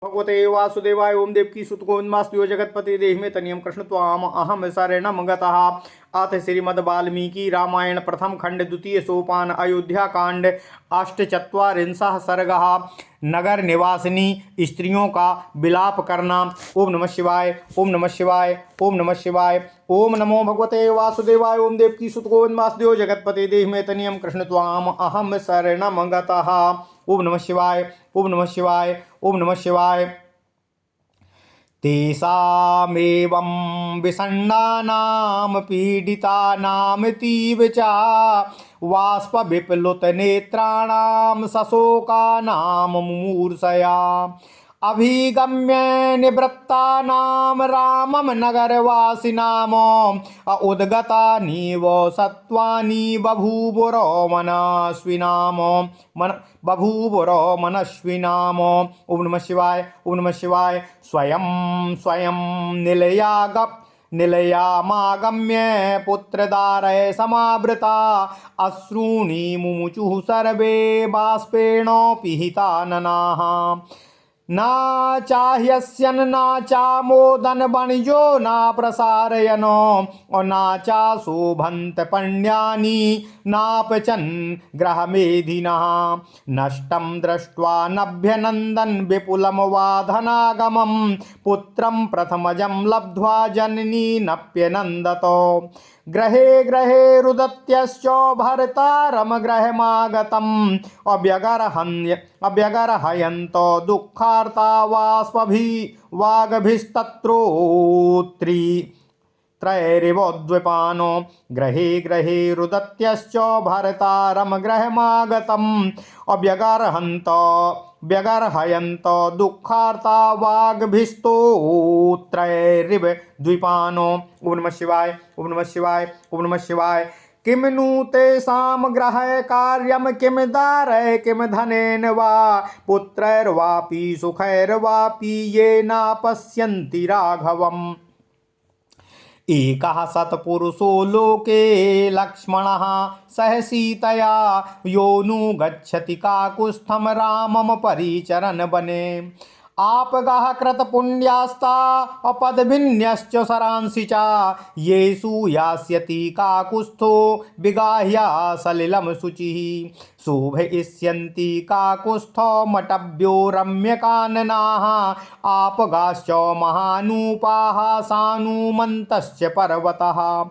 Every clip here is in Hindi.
भगवते वासुदेवाय ओम देवकी सुत गोविंदमास्तुयो जगतपति देहि तनियम कृष्ण त्वाम अहम शरणम गतः। अथ श्रीमद् वाल्मीकि रामायण प्रथम खंड द्वितीय सोपान अयोध्या कांड अष्टचत्वारिंशः सर्गः। नगर निवासिनी स्त्रियों का विलाप करना। ओम नमः शिवाय ओम नमः शिवाय ओम नमः शिवाय। ओम नमो भगवते वासुदेवाय ओम देवकी सुत गोविंदमास्तुयो जगतपति देहि तनियं कृष्ण त्वाम अहम शरणम गतः। ओम नमः शिवाय ओम नमः शिवाय ओम नमः शिवाय। तेषामेवं विषण्णानां पीडितानां तीव च बाष्पविप्लुतनेत्राणां सशोकानां मुमूर्षया अभिगम्य निवृत्तानां रामं नगरवासिनाम् उद्गतानीव सत्त्वानि बभूवुरो मनस्विनाम्। ओम नमः शिवाय ओम नमः शिवाय। स्वयं स्वयं निलयामागम्य पुत्रदारय समावृता अश्रूणि मुमुचुः सर्वे बाष्पेण पिहिताननाः। न चाह्यस्यन् न चामोदन वणिजो न प्रसारयन् और न चाशोभन्त पण्यानि नापचन् ग्रहमेधिनः। नष्टं दृष्ट्वा नभ्यनन्दन् विपुलं वा धनागमं पुत्रं प्रथमजं लब्ध्वा जननी नप्यनन्दत। ग्रहे ग्रहे रुदत्यश्च भर्तारं गृहमागतम् अव्यगर्हयन्तो दुःखार्ता त्रैरिवोद्विपानो। ग्रहे ग्रहे रुदत्यश्च भर्तारं गृहमागतम् व्यगर्हयन्तो दुःखार्ता वाग्भिस्तोत्रैरिव द्विपानो। ओम नमः शिवाय ओम नमः शिवाय ओम नमः शिवाय। किम नु तेषां ग्रहय कार्यं किम दारय किम धनेन वा पुत्रैर्वापि सुखैर्वापि ये न पश्यन्ति राघवम्। एकः सत्पुरुषो लोके लक्ष्मणः सह सीतया यो नु गच्छति काकुत्स्थं रामं परिचरन् वने। आपगाः कृतपुण्यास्ता अपदभिन्यश्च सरांसि च येषु यास्यति काकुत्स्थो विगाह्य सलिलं शुचिः। शोभयिष्यन्ति काकुत्स्थो मटव्यो रम्यकाननाः आपगाश्च महानूपाः सानुमन्तश्च पर्वतः।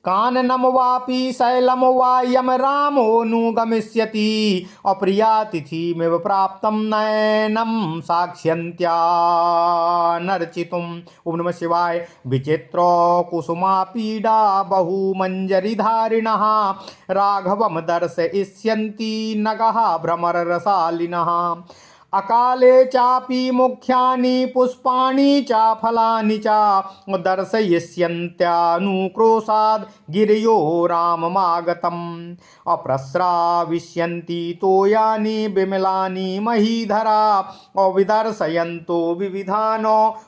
काननं वापि शैलं वा यं रामो नुगमिष्यति अप्रियातिथिमिव प्राप्तं नयनं साक्ष्यन्त्यानर्चितुम्। ओम नमः शिवाय। विचित्र कुसुमा पीडा बहुमञ्जरीधारिणः राघवं दर्शयिष्यन्ति नगः भ्रमररसालिनः। अकाले चापि मुख्यानि पुष्पाणि च फलानि च दर्शयिष्यन्त्यानुक्रोशाद् गिरयो राममागतम्। अप्रस्राविष्यन्ति तोयानि विमलानि महीधरा अविदर्शयन्तो विविधान्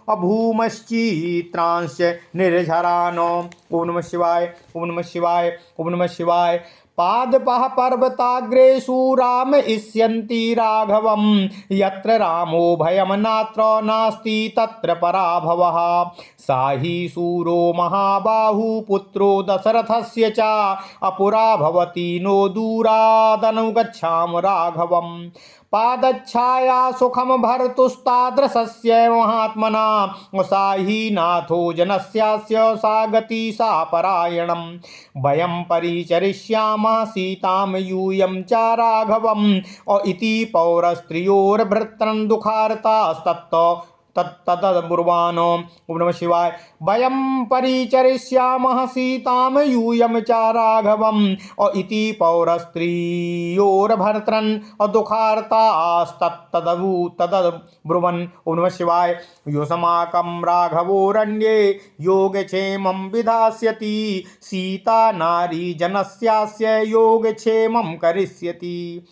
अभूमश्चित्रांश्च निर्झरान्। ओम नमः शिवाय ओम नमः शिवाय ओम नमः शिवाय। पादपः पर्वताग्रेषु रामयिष्यन्ति राघवं यत्र रामो भयं नात्र नास्ति तत्र पराभवः। सा हि शूरो महाबाहु पुत्रो दशरथस्य च अपुरा भवति नो दूरादनुगच्छाम राघवम्। पादच्छाया सुखम भर्तुस्तादृशस्य महात्मना सा हि नाथो जनस्यास्य सा गति सा परायणम्। वयं परिचरिष्यामः सीतां यूयं च राघवम् इति पौरस्त्रियोर्भर्तृन् दुःखार्तास्तत्तदब्रुवान्। ओम नमः शिवाय। वयं परिचरिष्यामः सीतां यूयं च राघवम् इति पौरस्त्रियोर्भर्तृन् दुःखार्तास्तत्तदब्रुवन्। ओम नमः शिवाय। योऽस्माकं राघवोरण्ये योगक्षेमं विधास्यति सीता नारी जनस्यास्य योगक्षेमं करिष्यति।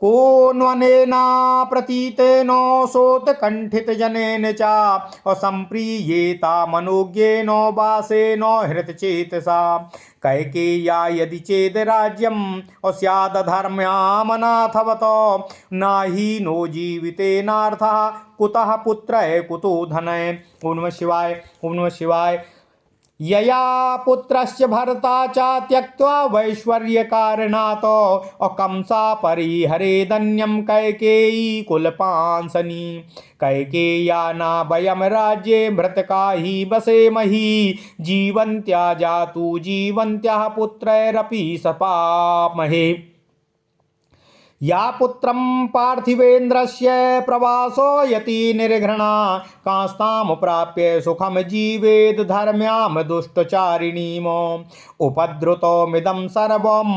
कोन्वनेना प्रतीतेन सोत्कण्ठितजनेन च असम्प्रीयेता मनोज्ञेन वासेन हृतचेतसा कैकेय्या यदि चेद राज्यम् स्यादधर्म्यामनाथवत नाहि नो जीवितेनार्थः कुतः पुत्रः कुतो धनः। ओम नमः शिवाय। ओम नमः शिवाय। यया पुत्रस्य भर्ता च त्यक्त्वा वैश्वर्यकारणात् अकंसा परिहरेदन्यं कैकेयी कुलपांसनि कैकेय्या न वयं राज्ये मृतका हि वसेमहि जीवन्त्या जातु जीवन्त्याः पुत्रैरपि सपामहे। या पुत्रं पार्थिवेन्द्रस्य प्रवासो यति निर्घृणा कास्तां प्राप्य सुखम जीवेद धर्म्यां दुष्टचारिणीम उपद्रुतमिदं सर्वं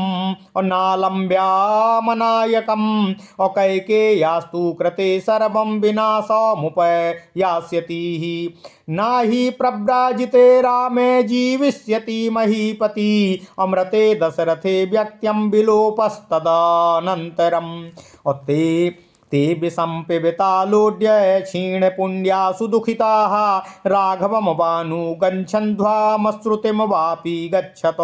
नालम्ब्यामनायकम् कैकेय्यास्तु कृते सर्वं विनाशमुपयास्यति नाहि प्रव्राजिते रामे जीविष्यति महीपति अमृते दशरथे व्यक्त्यं विलोपस्तदनन्तरम् ते विसंपिबतालोड्य क्षीणपुण्या सुदुःखिताः राघवं वानुगच्छन्ध्वामश्रुतिं वापि गच्छत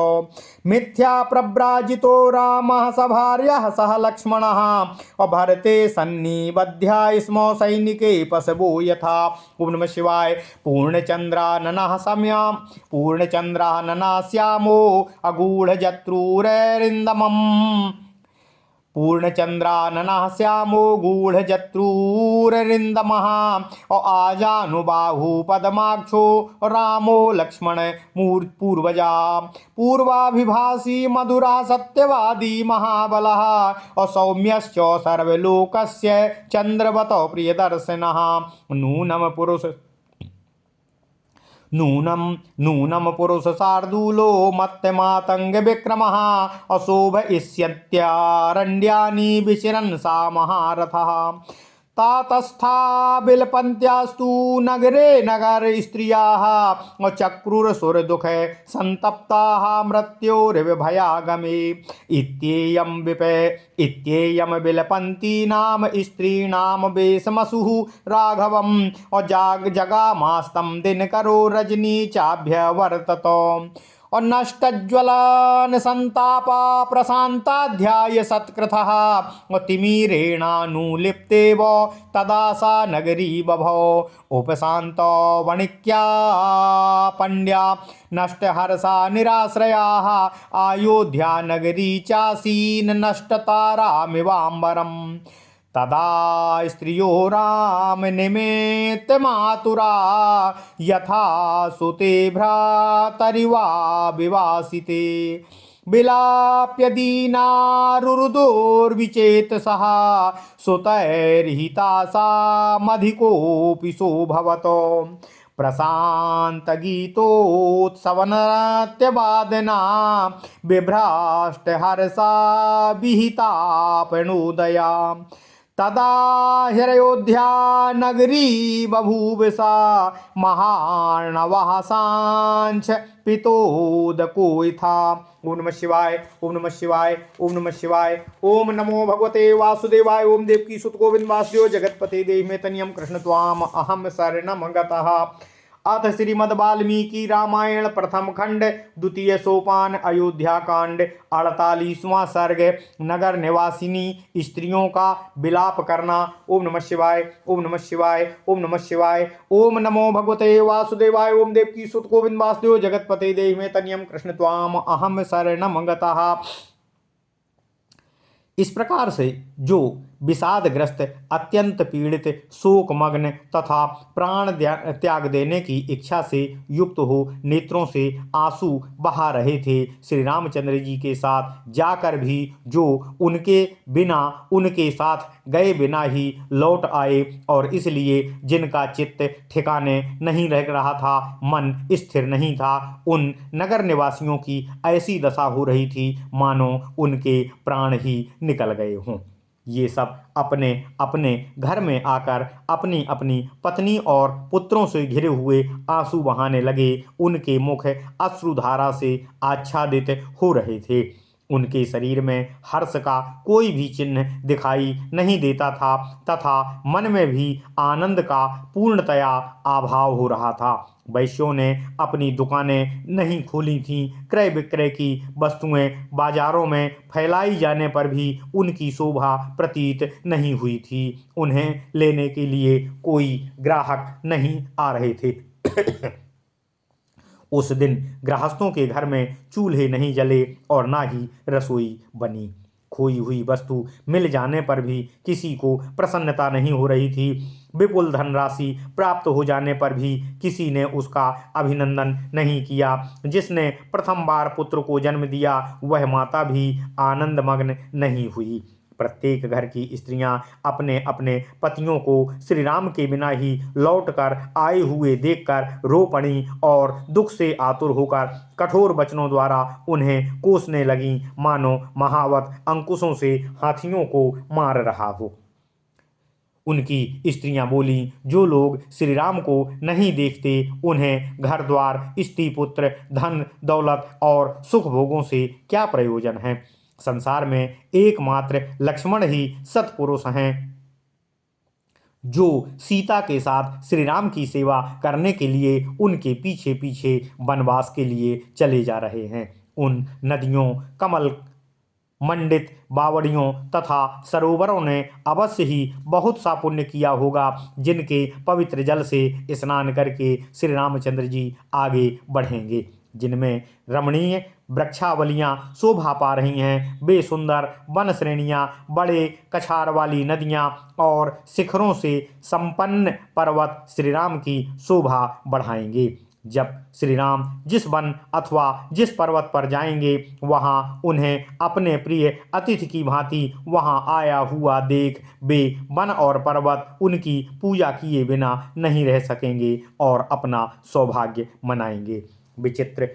मिथ्या प्रव्राजितो रामः सभार्यः सह लक्ष्मणः भरते सन्निबध्या स्म सैनिके पशवो यथा। ओम नमः शिवाय। पूर्णचन्द्राननः सम्यां पूर्णचन्द्राननः श्यामो अगूढजत्रुररिन्दमम् पूर्णचन्द्राननः श्यामो गूढजत्रुररिन्दमः आजानुबाहु पदमाक्षो रामो लक्ष्मण पूर्वजा पूर्वाभिभाषी मधुरा सत्यवादी महाबलः सौम्यश्च सर्वलोकस्य चन्द्रवत प्रियदर्शनः नूनं पुरुष शार्दूलो मत्तमातंग विक्रमः अशोभ इष्यत्यारण्यानि विचरन् सा महारथः तातस्था विलपन्त्यास्तु नगरे नगर स्त्रियाः चक्रुरसुरदुःख संतप्ताः मृत्योर्भयागमे इत्येयं विलपन्ती नाम स्त्रीणां वेशमसुः राघवम् जगामास्तं दिनकरो रजनी चाभ्यवर्तत नष्टज्वलन संतापा प्रशांताध्याय सत्कृतः तिमिरेणानुलिप्तेव तदा सा नगरी बभौ उपशांत वणिक्या पंड्या नष्टहर्षा निराश्रयाः अयोध्या नगरी चासीन नष्टतारामिवाम्बरम् तदा स्त्रियो राम निमित्त मातुरा यथा सुते भ्रातरिवा विवासिते विलाप्य दीनारुरुदोर्विचेतसः सुतैर्हिता सा मधिकोऽपि सोऽभवत् प्रशान्तगीतोत्सवनृत्यवादना बिभ्राष्टहर्षा विहिता प्रणोदया तदा ह्ययोध्या नगरी बभूव सा महार्णवः सांच पितोदको यथा। ओम नमः शिवाय। ओम नमः शिवाय। ओम नमः शिवाय। ओम नमो भगवते वासुदेवाय। ओम देवकी सुत गोविंद वासुदेव जगतपते देहि में तनियम कृष्ण त्वाम अहम शरणम गतः। अथ श्रीमद् वाल्मीकि रामायण प्रथम खंड द्वितीय सोपान अयोध्या कांड 48वां सर्ग नगर निवासिनी स्त्रियों का विलाप करना। ओम नमः शिवाय। ओम नमः शिवाय। ओम नमः शिवाय। ओम नमो भगवते वासुदेवाय। ओम देवकी सुत गोविंद वासुदेव जगतपते देहि में तनियम कृष्ण त्वाम अहम शरणम गतः। इस प्रकार से जो विषादग्रस्त अत्यंत पीड़ित शोकमग्न तथा प्राण त्याग देने की इच्छा से युक्त हो नेत्रों से आंसू बहा रहे थे, श्री रामचंद्र जी के साथ जाकर भी जो उनके बिना उनके साथ गए बिना ही लौट आए और इसलिए जिनका चित्त ठिकाने नहीं रह रहा था, मन स्थिर नहीं था, उन नगर निवासियों की ऐसी दशा हो रही थी मानो उनके प्राण ही निकल गए हों। ये सब अपने अपने घर में आकर अपनी अपनी पत्नी और पुत्रों से घिरे हुए आंसू बहाने लगे। उनके मुख अश्रुधारा से आच्छादित हो रहे थे। उनके शरीर में हर्ष का कोई भी चिन्ह दिखाई नहीं देता था तथा मन में भी आनंद का पूर्णतया अभाव हो रहा था। वैश्यों ने अपनी दुकानें नहीं खोली थीं। क्रय विक्रय की वस्तुएं बाजारों में फैलाई जाने पर भी उनकी शोभा प्रतीत नहीं हुई थी। उन्हें लेने के लिए कोई ग्राहक नहीं आ रहे थे। उस दिन गृहस्थों के घर में चूल्हे नहीं जले और ना ही रसोई बनी। खोई हुई वस्तु मिल जाने पर भी किसी को प्रसन्नता नहीं हो रही थी। विपुल धनराशि प्राप्त हो जाने पर भी किसी ने उसका अभिनंदन नहीं किया। जिसने प्रथम बार पुत्र को जन्म दिया वह माता भी आनंदमग्न नहीं हुई। प्रत्येक घर की स्त्रियां अपने अपने पतियों को श्री राम के बिना ही लौटकर आए हुए देखकर रो पड़ी और दुख से आतुर होकर कठोर वचनों द्वारा उन्हें कोसने लगीं, मानो महावत अंकुशों से हाथियों को मार रहा हो। उनकी स्त्रियां बोलीं, जो लोग श्री राम को नहीं देखते उन्हें घर द्वार, स्त्री पुत्र, धन दौलत और सुख भोगों से क्या प्रयोजन है। संसार में एकमात्र लक्ष्मण ही सत्पुरुष हैं जो सीता के साथ श्री राम की सेवा करने के लिए उनके पीछे पीछे वनवास के लिए चले जा रहे हैं। उन नदियों, कमल मंडित बावड़ियों तथा सरोवरों ने अवश्य ही बहुत सा पुण्य किया होगा, जिनके पवित्र जल से स्नान करके श्री रामचंद्र जी आगे बढ़ेंगे। जिनमें रमणीय वृक्षावलियां शोभा पा रही हैं, वे सुंदर वन श्रेणियां, बड़े कछार वाली नदियां और शिखरों से संपन्न पर्वत श्री राम की शोभा बढ़ाएंगे। जब श्री राम जिस वन अथवा जिस पर्वत पर जाएंगे वहां उन्हें अपने प्रिय अतिथि की भांति वहां आया हुआ देख वे वन और पर्वत उनकी पूजा किए बिना नहीं रह सकेंगे और अपना सौभाग्य मनाएंगे। विचित्र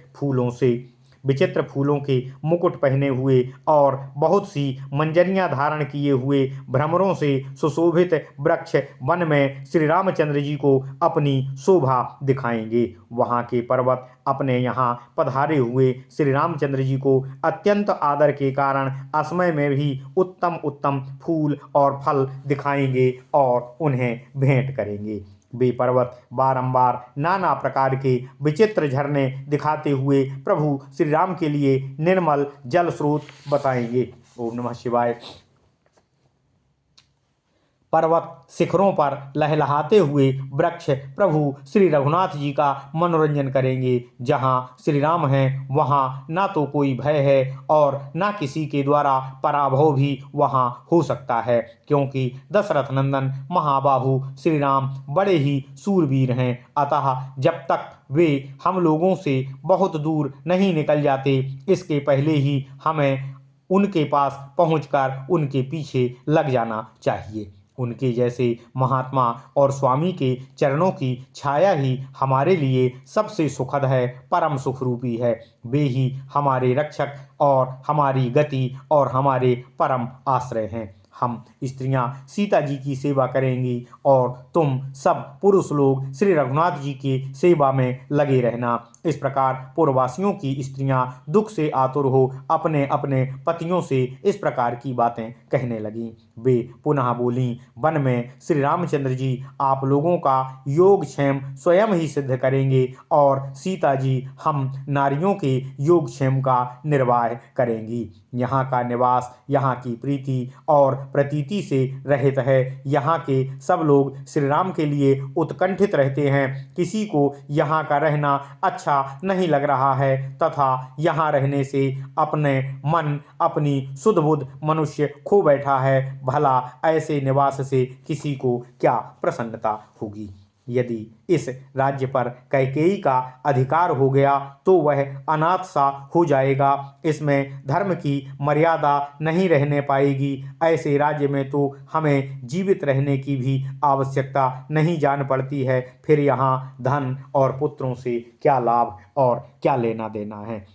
फूलों के मुकुट पहने हुए और बहुत सी मंजरियां धारण किए हुए भ्रमरों से सुशोभित वृक्ष वन में श्री रामचंद्र जी को अपनी शोभा दिखाएंगे। वहां के पर्वत अपने यहाँ पधारे हुए श्री रामचंद्र जी को अत्यंत आदर के कारण असमय में भी उत्तम उत्तम फूल और फल दिखाएंगे और उन्हें भेंट करेंगे। वे पर्वत बारंबार नाना प्रकार के विचित्र झरने दिखाते हुए प्रभु श्री राम के लिए निर्मल जल स्रोत बताएंगे। ओम नमः शिवाय। पर्वत शिखरों पर लहलहाते हुए वृक्ष प्रभु श्री रघुनाथ जी का मनोरंजन करेंगे। जहाँ श्री राम हैं वहाँ ना तो कोई भय है और ना किसी के द्वारा पराभव भी वहाँ हो सकता है, क्योंकि दशरथ नंदन महाबाहु श्री राम बड़े ही सूरवीर हैं। अतः जब तक वे हम लोगों से बहुत दूर नहीं निकल जाते, इसके पहले ही हमें उनके पास पहुंचकर उनके पीछे लग जाना चाहिए। उनके जैसे महात्मा और स्वामी के चरणों की छाया ही हमारे लिए सबसे सुखद है, परम सुखरूपी है। वे ही हमारे रक्षक और हमारी गति और हमारे परम आश्रय हैं। हम स्त्रियां सीता जी की सेवा करेंगी और तुम सब पुरुष लोग श्री रघुनाथ जी की सेवा में लगे रहना। इस प्रकार पूर्ववासियों की स्त्रियां दुख से आतुर हो अपने अपने पतियों से इस प्रकार की बातें कहने लगीं। वे पुनः बोलीं, वन में श्री रामचंद्र जी आप लोगों का योगक्षेम स्वयं ही सिद्ध करेंगे और सीता जी हम नारियों के योगक्षेम का निर्वाह करेंगी। यहाँ का निवास, यहाँ की प्रीति और प्रतीति से रहित है। यहाँ के सब लोग श्री राम के लिए उत्कंठित रहते हैं। किसी को यहाँ का रहना अच्छा नहीं लग रहा है तथा यहाँ रहने से अपने मन, अपनी सुध बुध मनुष्य खो बैठा है। भला ऐसे निवास से किसी को क्या प्रसन्नता होगी। यदि इस राज्य पर कैकेयी का अधिकार हो गया तो वह अनाथ सा हो जाएगा। इसमें धर्म की मर्यादा नहीं रहने पाएगी। ऐसे राज्य में तो हमें जीवित रहने की भी आवश्यकता नहीं जान पड़ती है। फिर यहाँ धन और पुत्रों से क्या लाभ और क्या लेना देना है।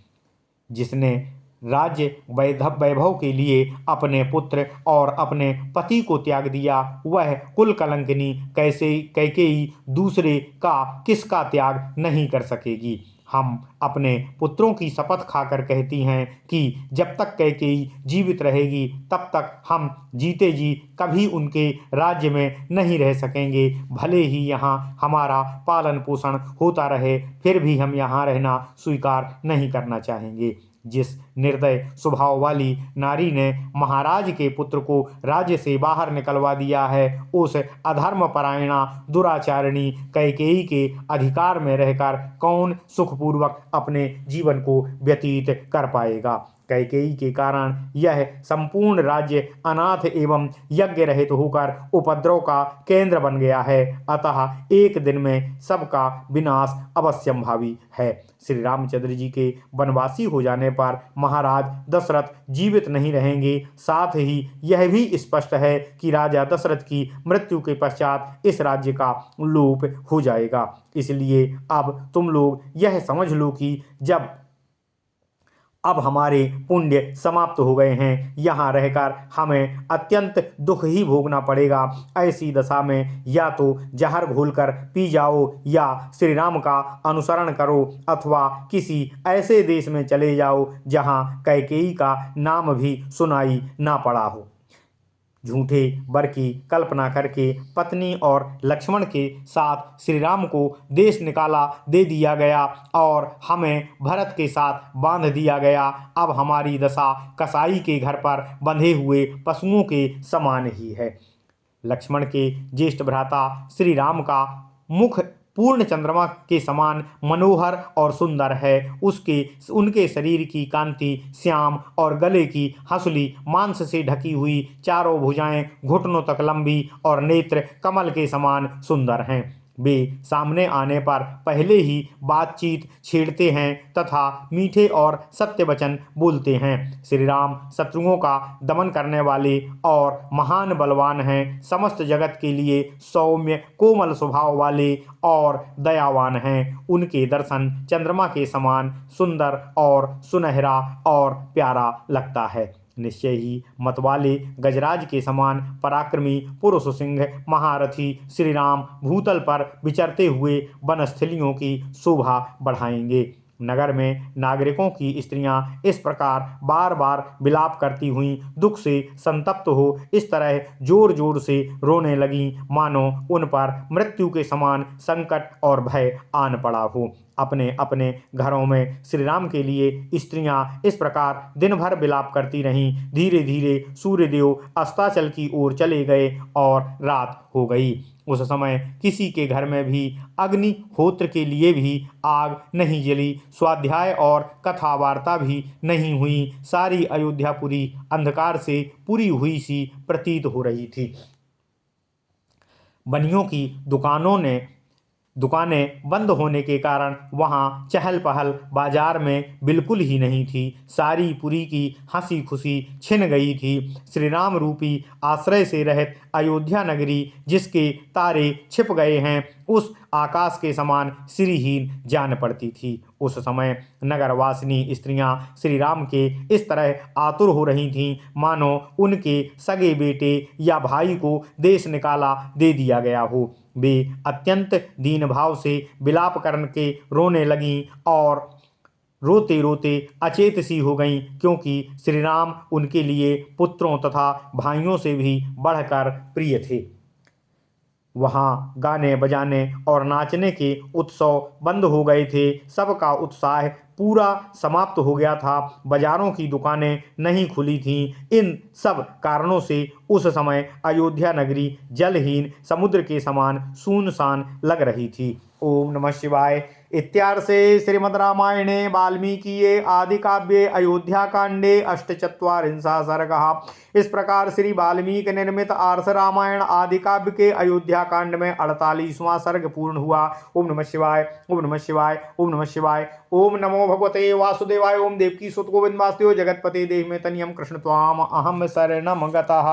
जिसने राज्य वैभव के लिए अपने पुत्र और अपने पति को त्याग दिया, वह कुल कलंकिनी कैसे कैकेयी दूसरे का किसका त्याग नहीं कर सकेगी। हम अपने पुत्रों की शपथ खाकर कहती हैं कि जब तक कैकेयी जीवित रहेगी तब तक हम जीते जी कभी उनके राज्य में नहीं रह सकेंगे। भले ही यहाँ हमारा पालन पोषण होता रहे, फिर भी हम यहाँ रहना स्वीकार नहीं करना चाहेंगे। जिस निर्दय स्वभाव वाली नारी ने महाराज के पुत्र को राज्य से बाहर निकलवा दिया है, उस अधर्मपरायणा दुराचारिणी कैकेयी के अधिकार में रहकर कौन सुखपूर्वक अपने जीवन को व्यतीत कर पाएगा। कैकेयी के कारण यह संपूर्ण राज्य अनाथ एवं यज्ञ रहित होकर उपद्रव का केंद्र बन गया है। अतः एक दिन में सबका विनाश अवश्यंभावी है। श्री रामचंद्र जी के वनवासी हो जाने पर महाराज दशरथ जीवित नहीं रहेंगे। साथ ही यह भी स्पष्ट है कि राजा दशरथ की मृत्यु के पश्चात इस राज्य का लोप हो जाएगा। इसलिए अब तुम लोग यह समझ लो कि अब हमारे पुण्य समाप्त हो गए हैं, यहाँ रहकर हमें अत्यंत दुख ही भोगना पड़ेगा। ऐसी दशा में या तो जहर घोलकर पी जाओ या श्री राम का अनुसरण करो अथवा किसी ऐसे देश में चले जाओ जहाँ कैकेयी का नाम भी सुनाई ना पड़ा हो। झूठे वर की कल्पना करके पत्नी और लक्ष्मण के साथ श्री राम को देश निकाला दे दिया गया और हमें भरत के साथ बांध दिया गया। अब हमारी दशा कसाई के घर पर बंधे हुए पशुओं के समान ही है। लक्ष्मण के ज्येष्ठ भ्राता श्री राम का मुख पूर्ण चंद्रमा के समान मनोहर और सुंदर है। उनके शरीर की कांति श्याम और गले की हंसुली मांस से ढकी हुई, चारों भुजाएं घुटनों तक लंबी और नेत्र कमल के समान सुंदर हैं। वे सामने आने पर पहले ही बातचीत छेड़ते हैं तथा मीठे और सत्य वचन बोलते हैं। श्री राम शत्रुओं का दमन करने वाले और महान बलवान हैं। समस्त जगत के लिए सौम्य कोमल स्वभाव वाले और दयावान हैं। उनके दर्शन चंद्रमा के समान सुंदर और सुनहरा और प्यारा लगता है। निश्चय ही मतवाले गजराज के समान पराक्रमी पुरुष सिंह महारथी श्री राम भूतल पर विचरते हुए वनस्थलियों की शोभा बढ़ाएंगे। नगर में नागरिकों की स्त्रियां इस प्रकार बार बार विलाप करती हुई दुख से संतप्त हो इस तरह जोर जोर से रोने लगीं मानो उन पर मृत्यु के समान संकट और भय आन पड़ा हो। अपने अपने घरों में श्री राम के लिए स्त्रियां इस प्रकार दिन भर विलाप करती रहीं। धीरे धीरे सूर्यदेव अस्ताचल की ओर चले गए और रात हो गई। उस समय किसी के घर में भी अग्निहोत्र के लिए भी आग नहीं जली, स्वाध्याय और कथा वार्ता भी नहीं हुई। सारी अयोध्यापुरी अंधकार से पूरी हुई सी प्रतीत हो रही थी। बनियों की दुकानें बंद होने के कारण वहाँ चहल पहल बाजार में बिल्कुल ही नहीं थी। सारी पुरी की हंसी खुशी छिन गई थी। श्री राम रूपी आश्रय से रहित अयोध्या नगरी जिसके तारे छिप गए हैं उस आकाश के समान श्रीहीन जान पड़ती थी। उस समय नगरवासिनी स्त्रियां श्री राम के इस तरह आतुर हो रही थीं मानो उनके सगे बेटे या भाई को देश निकाला दे दिया गया हो। वे अत्यंत दीन भाव से विलाप करके रोने लगीं और रोते रोते अचेत सी हो गईं, क्योंकि श्री राम उनके लिए पुत्रों तथा भाइयों से भी बढ़कर प्रिय थे। वहाँ गाने बजाने और नाचने के उत्सव बंद हो गए थे। सबका उत्साह पूरा समाप्त हो गया था। बाजारों की दुकानें नहीं खुली थीं। इन सब कारणों से उस समय अयोध्या नगरी जलहीन समुद्र के समान सुनसान लग रही थी। ओम नमः शिवाय। इत्यार्षे श्रीमद् रामायणे वाल्मीकिये आदिकाव्ये अयोध्याकांडे अष्टचत्वारिंशः सर्गः। इस प्रकार श्री वाल्मीकि निर्मित आर्ष रामायण आदिकाव्य के अयोध्याकांड में 48वां सर्ग पूर्ण हुआ। ओम नमः शिवाय। ओम नमः शिवाय। ओम नमः शिवाय। ओम नमो भगवते वासुदेवाय। ओम देवकी सुत गोविंद वासुदेव जगतपते देहिमे तनियम कृष्ण त्वाम अहम शरणम गतः।